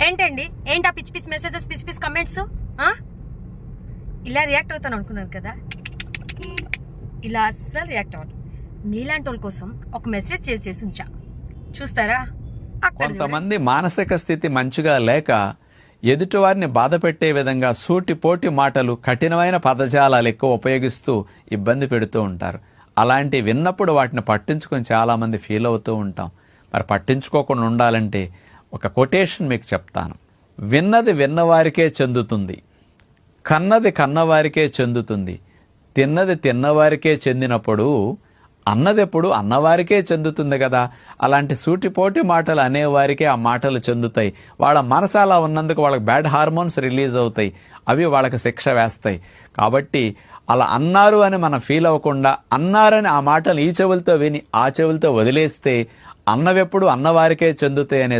ఏంటండి ఏంటా పిచ్చి పిచ్చి మెసేజెస్ పిచ్చి పిచ్చి కమెంట్స్? ఇలా రియాక్ట్ అవుతాను అనుకున్నారు కదా, ఇలా అస్సలు రియాక్ట్ అవ్వను. మీలాంటి వాళ్ళ కోసం ఒక మెసేజ్ చేసి ఉంచా, చూస్తారా? కొంతమంది మానసిక స్థితి మంచిగా లేక ఎదుటివారిని బాధ పెట్టే విధంగా సూటిపోటి మాటలు, కఠినమైన పదజాలాలు ఎక్కువ ఉపయోగిస్తూ ఇబ్బంది పెడుతూ ఉంటారు. అలాంటి విన్నప్పుడు వాటిని పట్టించుకొని చాలామంది ఫీల్ అవుతూ ఉంటాం. మరి పట్టించుకోకుండా ఉండాలంటే ఒక కొటేషన్ మీకు చెప్తాను. విన్నది విన్నవారికే చెందుతుంది, కన్నది కన్నవారికే చెందుతుంది, తిన్నది తిన్నవారికే చెందినప్పుడు అన్నదెప్పుడు అన్నవారికే చెందుతుంది కదా. అలాంటి సూటిపోటి మాటలు అనేవారికే ఆ మాటలు చెందుతాయి. వాళ్ళ మనసు అలా ఉన్నందుకు వాళ్ళకి బ్యాడ్ హార్మోన్స్ రిలీజ్ అవుతాయి, అవి వాళ్ళకి శిక్ష వేస్తాయి. కాబట్టి అలా అన్నారు అని మనం ఫీల్ అవ్వకుండా, అన్నారని ఆ మాటలు ఈ చెవులతో విని ఆ చెవులతో వదిలేస్తే అన్నవెప్పుడు అన్నవారికే చెందుతాయి అనే